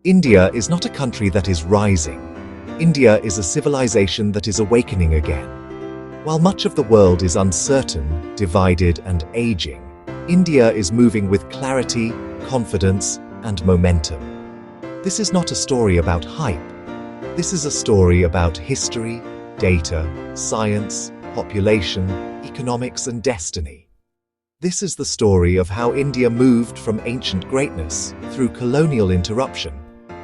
India is not a country that is rising. India is a civilization that is awakening again. While much of the world is uncertain, divided, and aging, India is moving with clarity, confidence, and momentum. This is not a story about hype. This is a story about history, data, science, population, economics, and destiny. This is the story of how India moved from ancient greatness through colonial interruption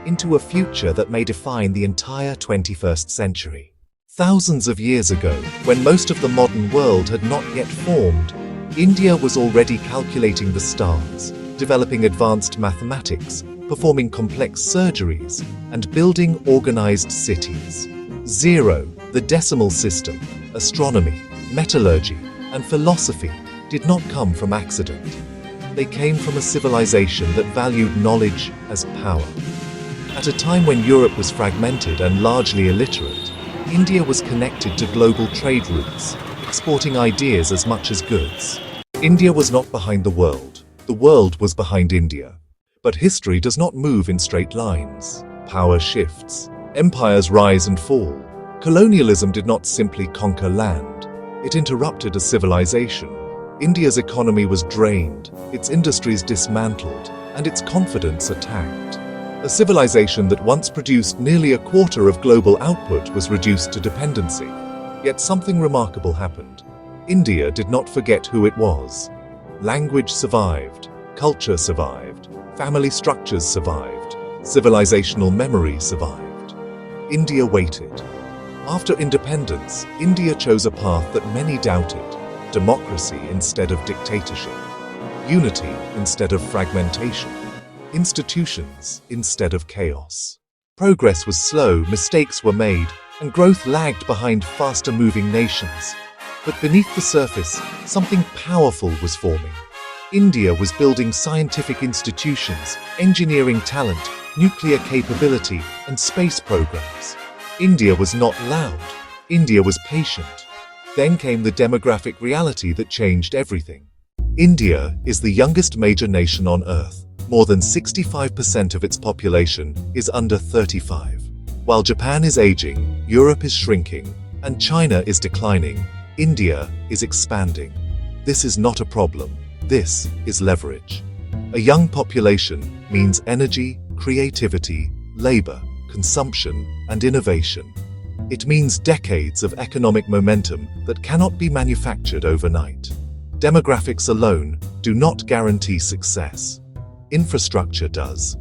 into a future that may define the entire 21st century. Thousands of years ago, when most of the modern world had not yet formed, India was already calculating the stars, developing advanced mathematics, performing complex surgeries, and building organized cities. 0, the decimal system, astronomy, metallurgy, and philosophy did not come from accident. They came from a civilization that valued knowledge as power. At a time when Europe was fragmented and largely illiterate, India was connected to global trade routes, exporting ideas as much as goods. India was not behind the world was behind India. But history does not move in straight lines. Power shifts. Empires rise and fall. Colonialism did not simply conquer land. It interrupted a civilization. India's economy was drained, its industries dismantled, and its confidence attacked. A civilization that once produced nearly a quarter of global output was reduced to dependency. Yet something remarkable happened. India did not forget who it was. Language survived, culture survived, family structures survived, civilizational memory survived. India waited. After independence, India chose a path that many doubted: democracy instead of dictatorship, unity instead of fragmentation, institutions instead of chaos. Progress was slow, mistakes were made, and growth lagged behind faster-moving nations. But beneath the surface, something powerful was forming. India was building scientific institutions, engineering talent, nuclear capability, and space programs. India was not loud. India was patient. Then came the demographic reality that changed everything. India is the youngest major nation on Earth. More than 65% of its population is under 35. While Japan is aging, Europe is shrinking, and China is declining, India is expanding. This is not a problem. This is leverage. A young population means energy, creativity, labor, consumption, and innovation. It means decades of economic momentum that cannot be manufactured overnight. Demographics alone do not guarantee success. Infrastructure does.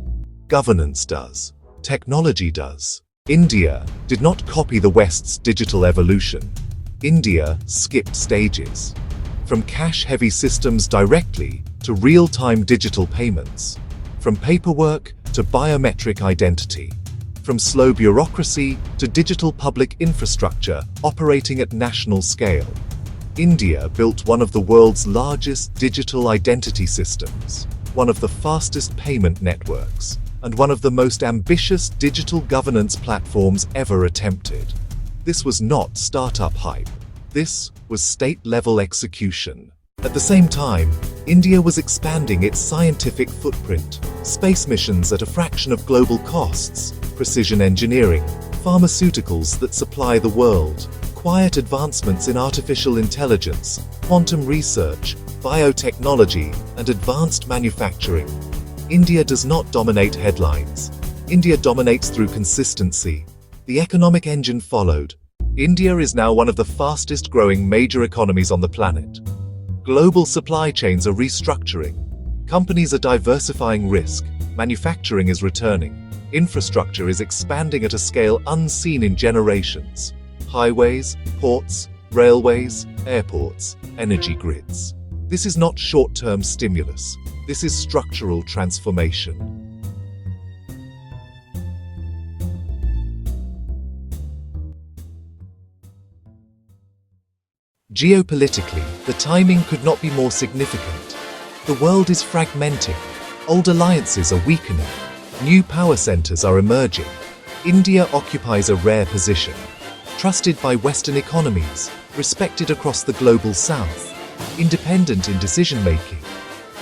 Governance does. Technology does. India did not copy the West's digital evolution. India skipped stages. From cash-heavy systems directly to real-time digital payments. From paperwork to biometric identity. From slow bureaucracy to digital public infrastructure operating at national scale. India built one of the world's largest digital identity systems, one of the fastest payment networks, and one of the most ambitious digital governance platforms ever attempted. This was not startup hype. This was state-level execution. At the same time, India was expanding its scientific footprint, space missions at a fraction of global costs, precision engineering, pharmaceuticals that supply the world, quiet advancements in artificial intelligence, quantum research, biotechnology, and advanced manufacturing. India does not dominate headlines. India dominates through consistency. The economic engine followed. India is now one of the fastest growing major economies on the planet. Global supply chains are restructuring. Companies are diversifying risk. Manufacturing is returning. Infrastructure is expanding at a scale unseen in generations. Highways, ports, railways, airports, energy grids. This is not short-term stimulus. This is structural transformation. Geopolitically, the timing could not be more significant. The world is fragmenting. Old alliances are weakening. New power centers are emerging. India occupies a rare position. Trusted by Western economies, respected across the global South, independent in decision-making.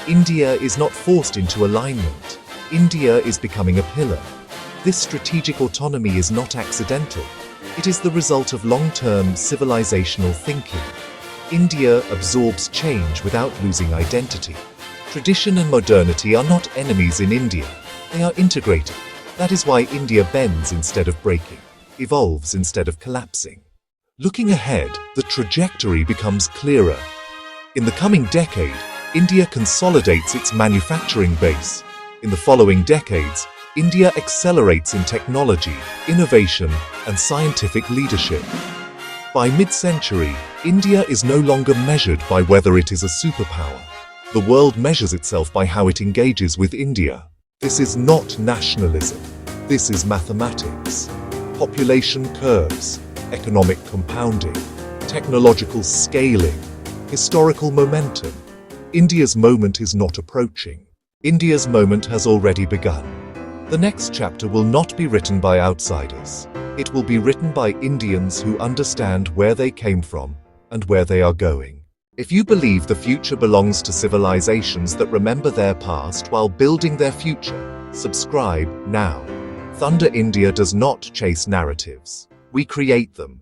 India is not forced into alignment. India is becoming a pillar. This strategic autonomy is not accidental. It is the result of long-term civilizational thinking. India absorbs change without losing identity. Tradition and modernity are not enemies in India. They are integrated. That is why India bends instead of breaking, evolves instead of collapsing. Looking ahead, the trajectory becomes clearer. In the coming decade, India consolidates its manufacturing base. In the following decades, India accelerates in technology, innovation, and scientific leadership. By mid-century, India is no longer measured by whether it is a superpower. The world measures itself by how it engages with India. This is not nationalism. This is mathematics. Population curves, economic compounding, technological scaling, historical momentum. India's moment is not approaching. India's moment has already begun. The next chapter will not be written by outsiders. It will be written by Indians who understand where they came from and where they are going. If you believe the future belongs to civilizations that remember their past while building their future, subscribe now. Thunder India does not chase narratives. We create them.